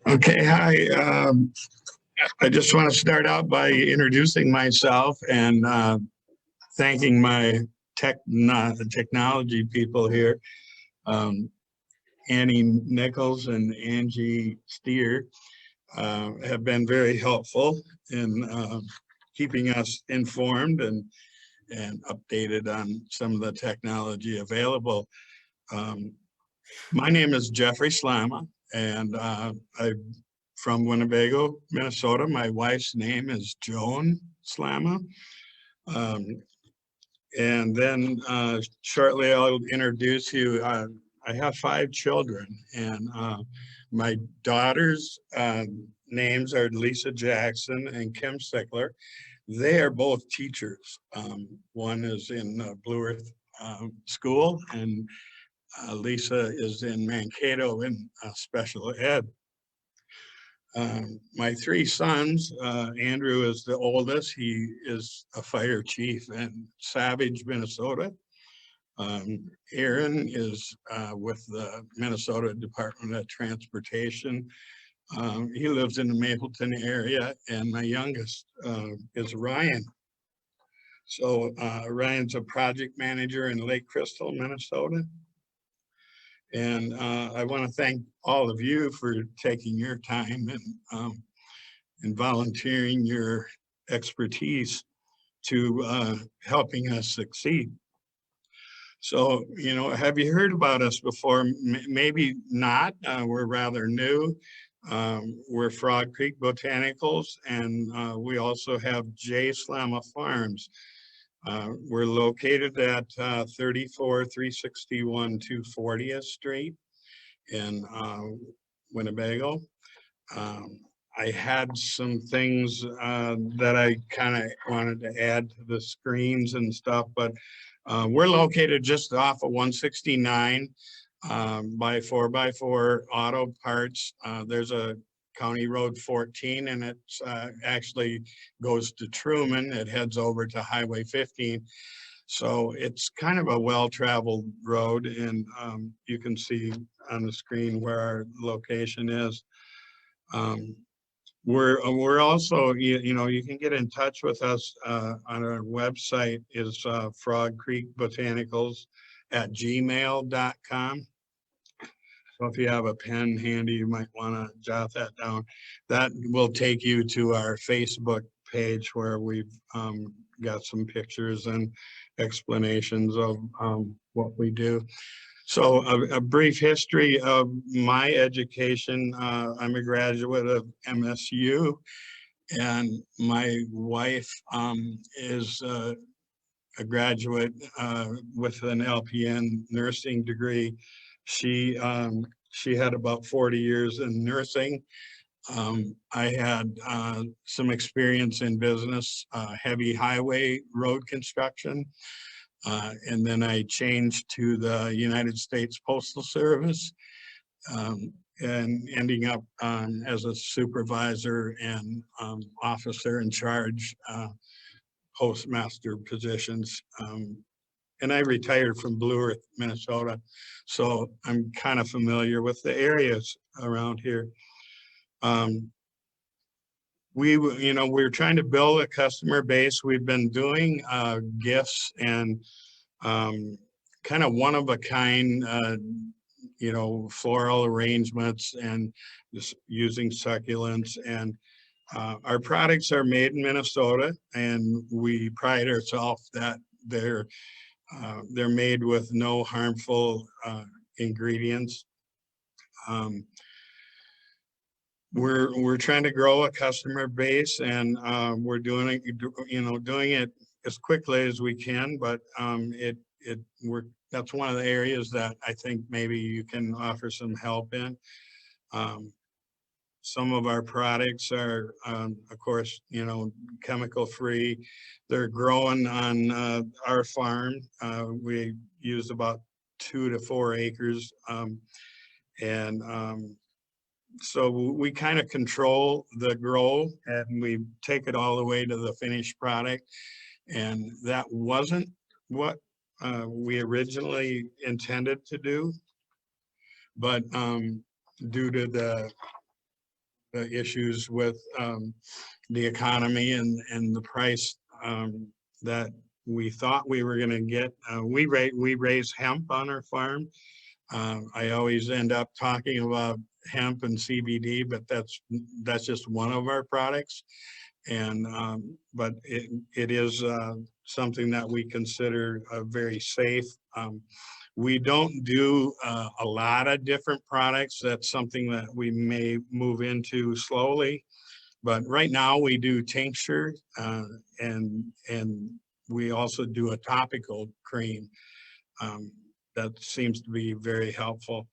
Okay, hi. I just want to start out by introducing myself and thanking my technology people here, um, Annie Nichols and Angie Steer, have been very helpful in keeping us informed and updated on some of the technology available. Um, my name is Jeffrey Slama, and I'm from Winnebago, Minnesota. My wife's name is Joan Slama. Um, and then shortly I'll introduce you. I have 5 children, and my daughters' names are Lisa Jackson and Kim Sickler. They are both teachers. One is in Blue Earth School, and Lisa is in Mankato in special ed. My 3 sons, Andrew is the oldest. He is a fire chief in Savage, Minnesota. Aaron is with the Minnesota Department of Transportation. He lives in the Mapleton area, and my youngest is Ryan. So Ryan's a project manager in Lake Crystal, Minnesota. And I want to thank all of you for taking your time and volunteering your expertise to helping us succeed. So, have you heard about us before? Maybe not. We're rather new. We're Frog Creek Botanicals, and we also have J. Slama Farms. We're located at 34361 240th Street in Winnebago. I had some things that I kind of wanted to add to the screens and stuff, but we're located just off of 169 by 4x4 Auto Parts. There's a County Road 14, and it actually goes to Truman. It heads over to Highway 15. So it's kind of a well-traveled road, and you can see on the screen where our location is. We're also, you can get in touch with us on our website is Frog Creek Botanicals at gmail.com. So if you have a pen handy, you might want to jot that down. That will take you to our Facebook page where we've got some pictures and explanations of what we do. So a brief history of my education. I'm a graduate of MSU, and my wife is a graduate with an LPN nursing degree. She had about 40 years in nursing. I had some experience in business, heavy highway road construction. And then I changed to the United States Postal Service and ending up as a supervisor and officer in charge postmaster positions. And I retired from Blue Earth, Minnesota. So I'm kind of familiar with the areas around here. We're trying to build a customer base. We've been doing gifts and kind of one of a kind, floral arrangements and just using succulents. And our products are made in Minnesota, and we pride ourselves that they're made with no harmful ingredients. We're trying to grow a customer base, and we're doing it as quickly as we can, but that's one of the areas that I think maybe you can offer some help in. Some of our products are, of course, chemical free. They're growing on our farm. We use about 2 to 4 acres, so we kind of control the grow, and we take it all the way to the finished product. And that wasn't what we originally intended to do, but due to the the issues with the economy and the price that we thought we were going to get. We raise hemp on our farm. I always end up talking about hemp and CBD, but that's just one of our products. And but it is something that we consider very safe. We don't do a lot of different products. That's something that we may move into slowly. But right now we do tincture and we also do a topical cream that seems to be very helpful.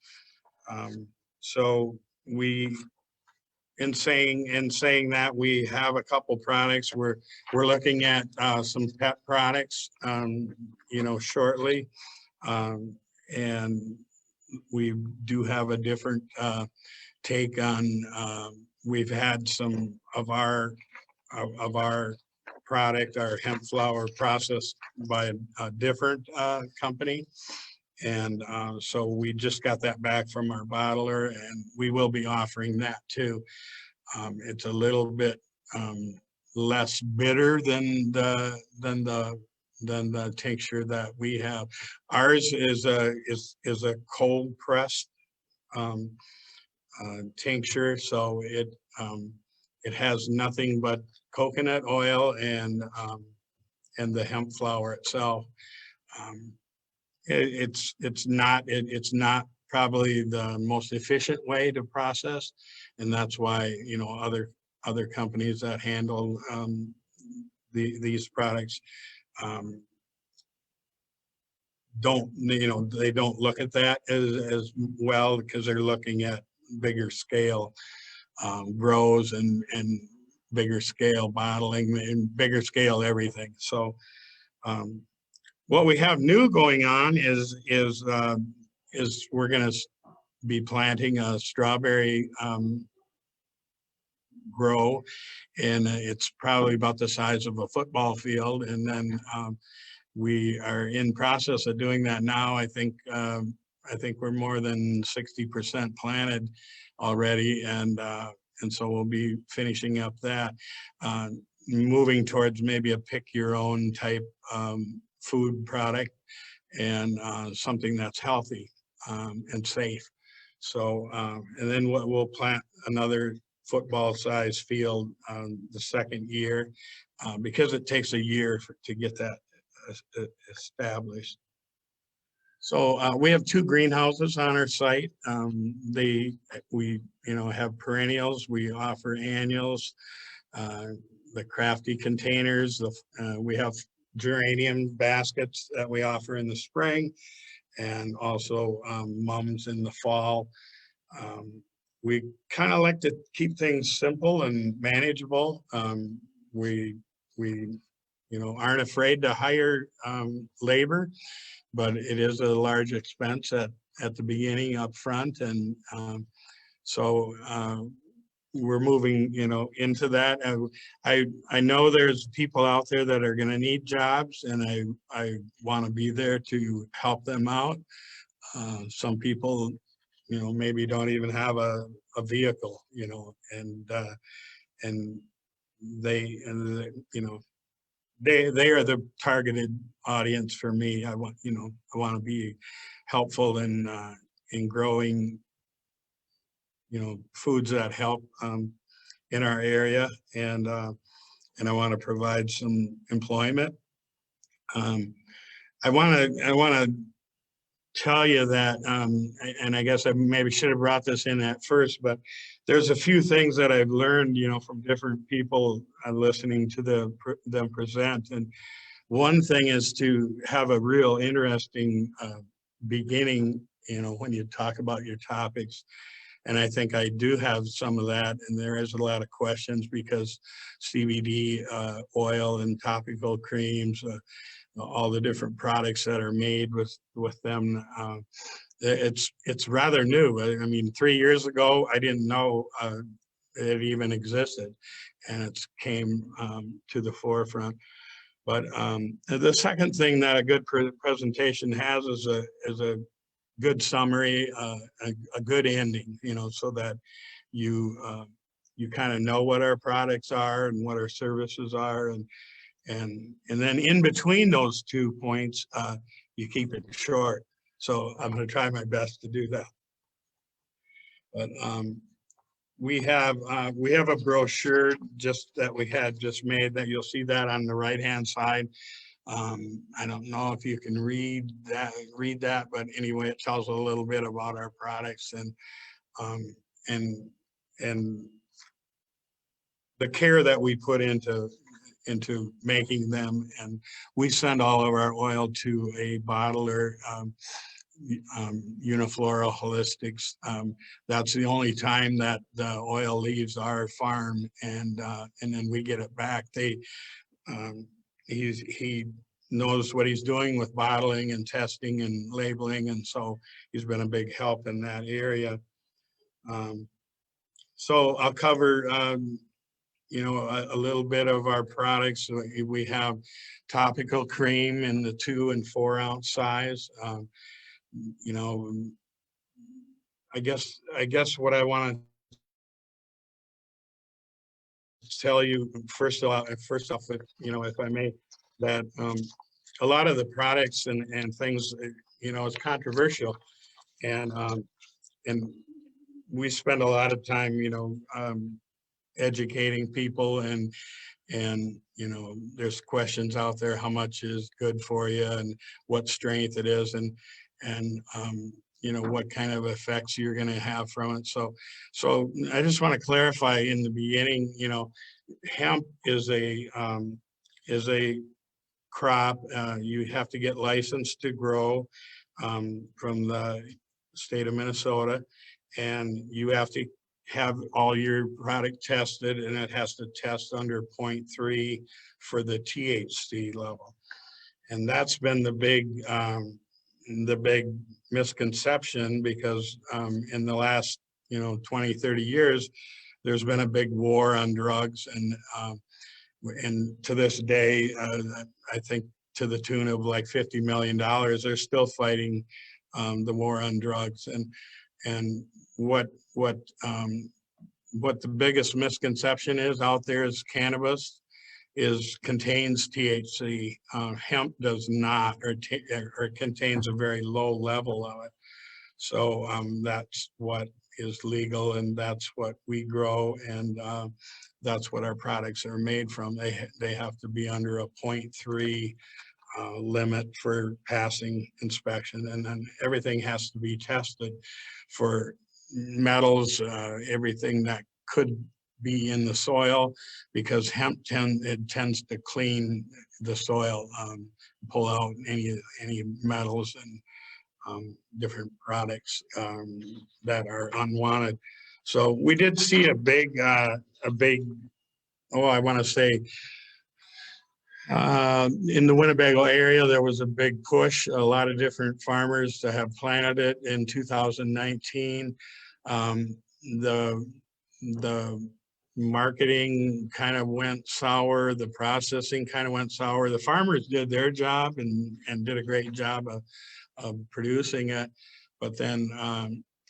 So we, in saying that, we have a couple products. We're looking at some pet products, shortly, and we do have a different take on. We've had some of our product, our hemp flower, processed by a different company. And so we just got that back from our bottler, and we will be offering that too. It's a little bit less bitter than the tincture that we have. Ours is a cold pressed tincture, so it has nothing but coconut oil and the hemp flower itself. It's not probably the most efficient way to process, and that's why other companies that handle these products don't they don't look at that as well, because they're looking at bigger scale grows and bigger scale bottling and bigger scale everything. So what we have new going on is we're going to be planting a strawberry grow, and it's probably about the size of a football field. And then we are in process of doing that now. I think we're more than 60% planted already, and so we'll be finishing up that, moving towards maybe a pick your own type food product, and something that's healthy and safe. So and then we'll plant another football size field the second year, because it takes a year to get that established. So we have 2 greenhouses on our site. We have perennials. We offer annuals, the crafty containers. We have geranium baskets that we offer in the spring, and also mums in the fall. We kind of like to keep things simple and manageable. We aren't afraid to hire labor, but it is a large expense at the beginning up front. And so we're moving, into that. I know there's people out there that are going to need jobs, and I want to be there to help them out. Some people, maybe don't even have a vehicle, and they are the targeted audience for me. I want to be helpful in growing, foods that help in our area, and I want to provide some employment. I want to tell you that, and I guess I maybe should have brought this in at first, but there's a few things that I've learned, from different people listening to them present. And one thing is to have a real interesting beginning, when you talk about your topics. And I think I do have some of that, and there is a lot of questions because CBD oil and topical creams, all the different products that are made with them, it's rather new. I mean, 3 years ago, I didn't know it even existed, and it's came to the forefront. But the second thing that a good presentation has is a good summary, a good ending, so that you you kind of know what our products are and what our services are, and then in between those 2 points, you keep it short. So I'm going to try my best to do that. But we have a brochure just that we had just made that you'll see that on the right-hand side. I don't know if you can read that, but anyway, it tells a little bit about our products and the care that we put into making them. And we send all of our oil to a bottler, Uniflora Holistics. That's the only time that the oil leaves our farm, and then we get it back. He knows what he's doing with bottling and testing and labeling, and so he's been a big help in that area. So I'll cover a little bit of our products. We have topical cream in the 2 and 4 ounce size. I guess what I want to tell you first off, if I may, that a lot of the products and things, it's controversial, and we spend a lot of time, educating people, and there's questions out there, how much is good for you and what strength it is, and what kind of effects you're going to have from it. So I just want to clarify in the beginning, hemp is a crop. You have to get licensed to grow from the state of Minnesota, and you have to have all your product tested, and it has to test under 0.3 for the THC level. And that's been the big misconception, because in the last 20, 30 years, there's been a big war on drugs, and to this day, I think to the tune of like $50 million, they're still fighting the war on drugs. And what the biggest misconception is out there is cannabis contains THC. Hemp does not, or contains a very low level of it. So that's what is legal, and that's what we grow, and that's what our products are made from. They have to be under a 0.3 limit for passing inspection, and then everything has to be tested for metals, everything that could be in the soil, because hemp tends to clean the soil, pull out any metals and different products that are unwanted. So we did see a big, I want to say, in the Winnebago area, there was a big push. A lot of different farmers have planted it in 2019. The marketing kind of went sour. The processing kind of went sour. The farmers did their job and did a great job of producing it. But then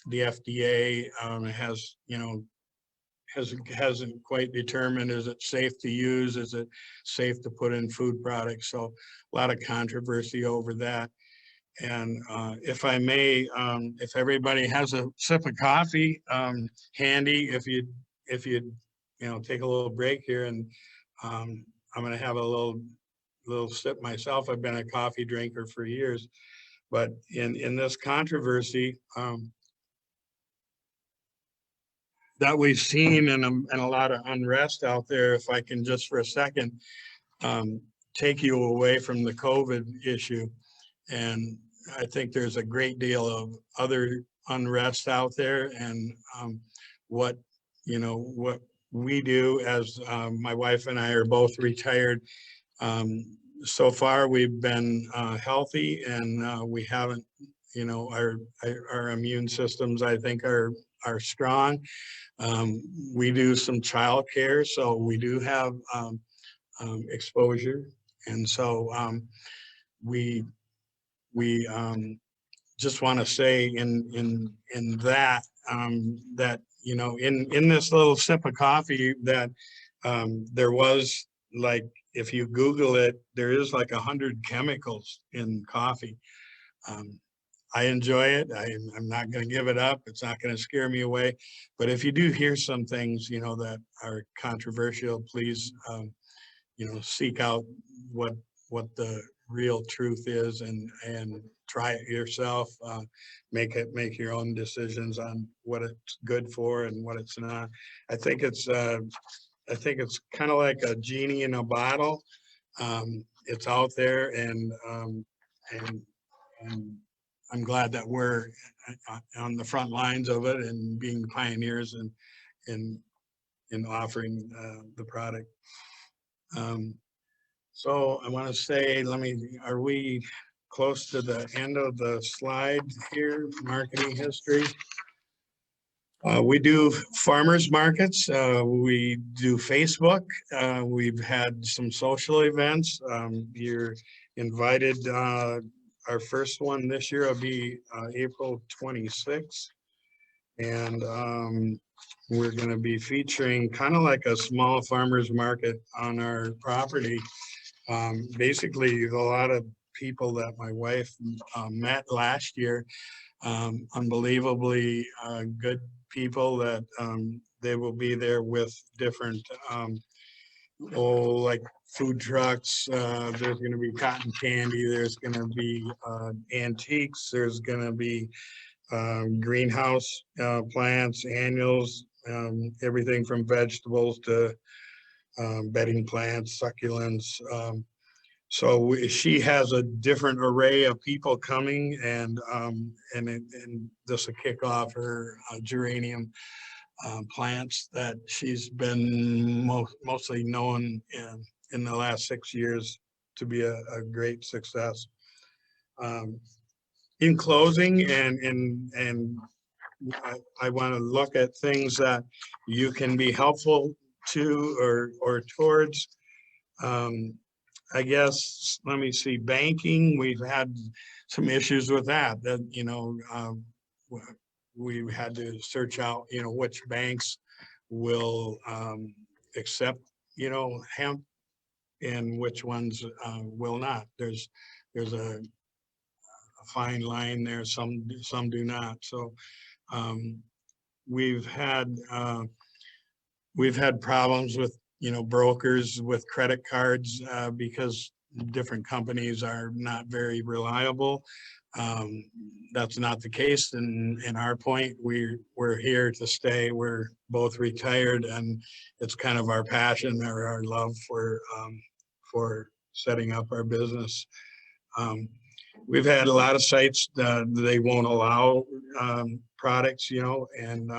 the FDA hasn't quite determined, is it safe to use? Is it safe to put in food products? So a lot of controversy over that. And if I may, if everybody has a sip of coffee handy, if you take a little break here, and I'm going to have a little sip myself. I've been a coffee drinker for years, but in this controversy that we've seen, and a lot of unrest out there, if I can just for a second take you away from the COVID issue. And I think there's a great deal of other unrest out there, and what we do, as my wife and I are both retired. So far, we've been healthy, and we haven't, our immune systems, I think, are strong. We do some child care, so we do have exposure, and so we just want to say in that that you know, in this little sip of coffee that there was, like, if you Google it, there is like 100 chemicals in coffee. Um, I enjoy it. I'm not going to give it up. It's not going to scare me away. But if you do hear some things, you know, that are controversial, please, you know, seek out what the real truth is, and try it yourself. Make your own decisions on what it's good for and what it's not. I think it's kind of like a genie in a bottle. It's out there, and and I'm glad that we're on the front lines of it and being pioneers in offering the product. So I want to say, are we close to the end of the slide here? Marketing history. We do farmers markets. We do Facebook. We've had some social events. You're invited. Our first one this year will be April 26th. And we're going to be featuring kind of like a small farmers market on our property. Basically, a lot of people that my wife met last year, unbelievably good people that they will be there with different, like food trucks. There's going to be cotton candy. There's going to be antiques. There's going to be greenhouse plants, annuals, everything from vegetables to bedding plants, succulents. So she has a different array of people coming, and this will kick off her geranium plants that she's been mostly known in the last 6 years to be a great success. In closing, and I want to look at things that you can be helpful to or towards. I guess, let me see, banking, we've had some issues with that, you know, we had to search out, you know, which banks will accept, you know, hemp, and which ones will not. There's a fine line there. Some do not. So we've had problems with, you know, brokers with credit cards because different companies are not very reliable. That's not the case in our point. We're here to stay. We're both retired, and it's kind of our passion or our love for setting up our business. We've had a lot of sites that they won't allow products, you know, and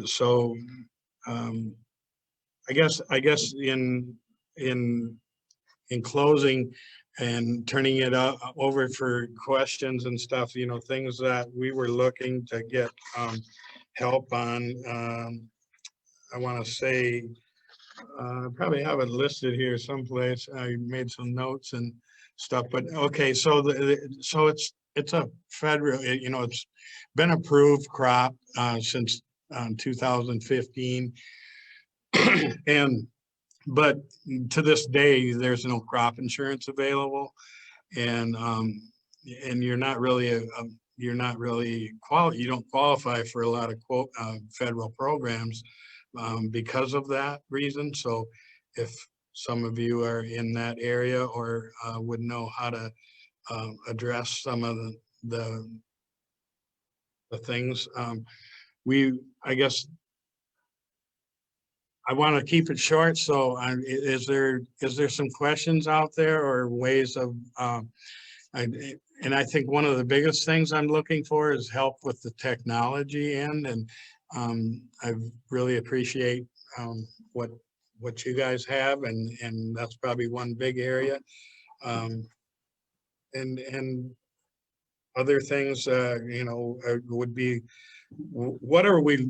so I guess in closing and turning it over for questions and stuff, you know, things that we were looking to get help on. I want to say, probably have it listed here someplace. I made some notes and stuff, but okay. So so it's a federal, you know, it's been approved crop since 2015. But to this day, there's no crop insurance available, and you're not really you don't qualify for a lot of federal programs because of that reason. So if some of you are in that area or would know how to address some of the things, I guess I want to keep it short. So is there some questions out there or ways of, and I think one of the biggest things I'm looking for is help with the technology end. And I really appreciate what you guys have. And that's probably one big area. And other things, you know, would be, what are we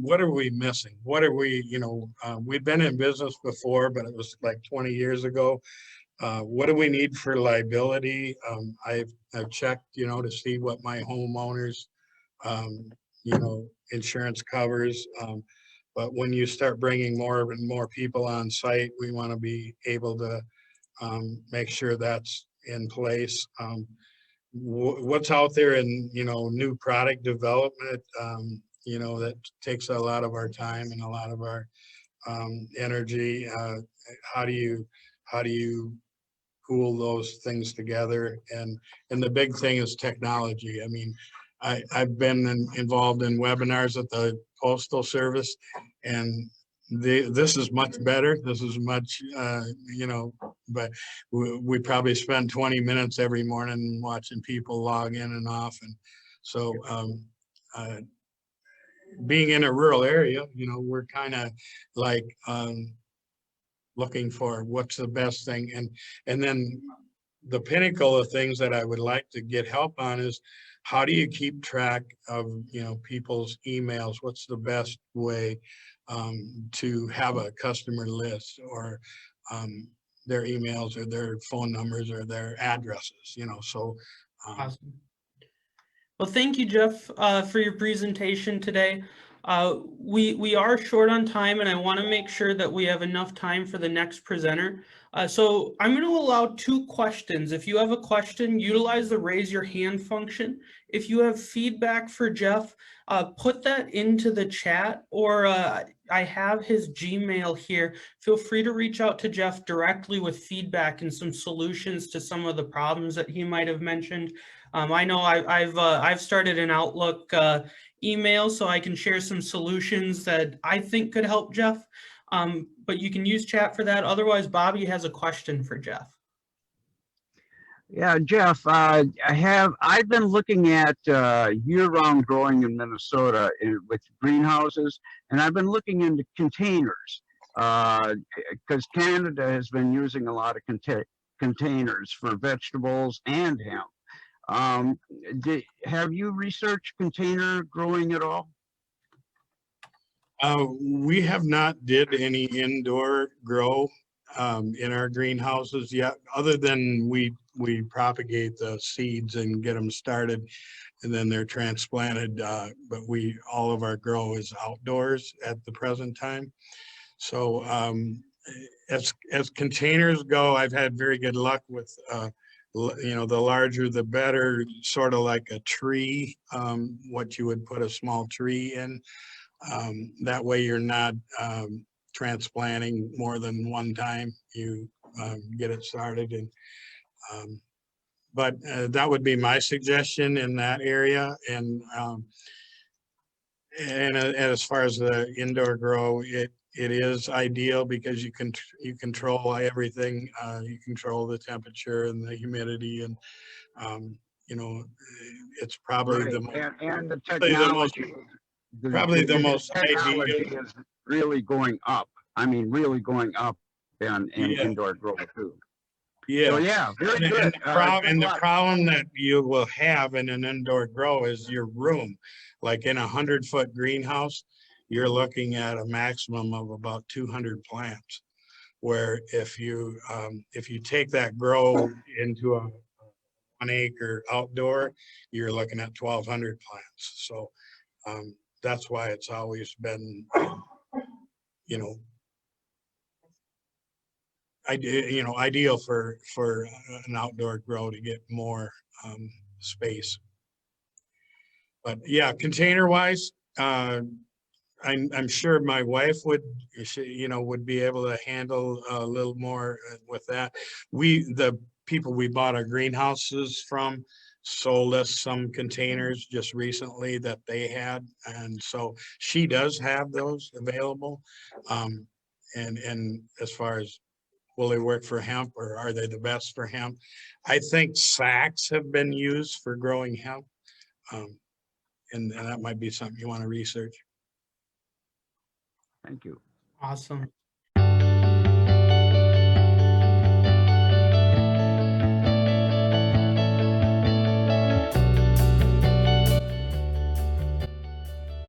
missing? What are we, you know, we've been in business before, but it was like 20 years ago. What do we need for liability? I've checked, you know, to see what my homeowners insurance covers. But when you start bringing more and more people on site, we want to be able to make sure that's in place. What's out there in, new product development, that takes a lot of our time and a lot of our energy. How do you pool those things together? And the big thing is technology. I mean, I've been involved in webinars at the Postal Service, and this is much better. This is much, but we probably spend 20 minutes every morning watching people log in and off. And so being in a rural area, we're kind of like looking for what's the best thing. And then the pinnacle of things that I would like to get help on is, how do you keep track of, people's emails? What's the best way to have a customer list, or their emails or their phone numbers or their addresses, so. Awesome. Well, thank you, Jeff, for your presentation today. We are short on time, and I want to make sure that we have enough time for the next presenter. So I'm going to allow 2 questions. If you have a question, utilize the raise your hand function. If you have feedback for Jeff, put that into the chat, or I have his Gmail here. Feel free to reach out to Jeff directly with feedback and some solutions to some of the problems that he might have mentioned. I know I've started an Outlook email, so I can share some solutions that I think could help Jeff. But you can use chat for that. Otherwise, Bobby has a question for Jeff. Yeah, Jeff, I've been looking at year-round growing in Minnesota with greenhouses, and I've been looking into containers because Canada has been using a lot of containers for vegetables and hemp. Have you researched container growing at all? We have not did any indoor grow in our greenhouses yet, other than we propagate the seeds and get them started, and then they're transplanted. But all of our grow is outdoors at the present time. So as containers go, I've had very good luck with the larger the better, sort of like a tree, what you would put a small tree in. That way you're not transplanting more than one time. You get it started. And but that would be my suggestion in that area. And as far as the indoor grow, it is ideal because you control everything. You control the temperature and the humidity, and it's probably the technology. Probably the most technology is really going up. I mean, really going up in indoor grow too. Yeah. So yeah, very good. And the problem that you will have in an indoor grow is your room. Like in 100-foot greenhouse, you're looking at a maximum of about 200 plants. Where if you take that grow into a 1 acre outdoor, you're looking at 1,200 plants. So that's why it's always been, ideal for an outdoor grow to get more space. But yeah, container wise, I'm sure my wife would be able to handle a little more with that. The people we bought our greenhouses from sold us some containers just recently that they had, and so she does have those available. And as far as will they work for hemp, or are they the best for hemp? I think sacks have been used for growing hemp, and that might be something you want to research. Thank you. Awesome.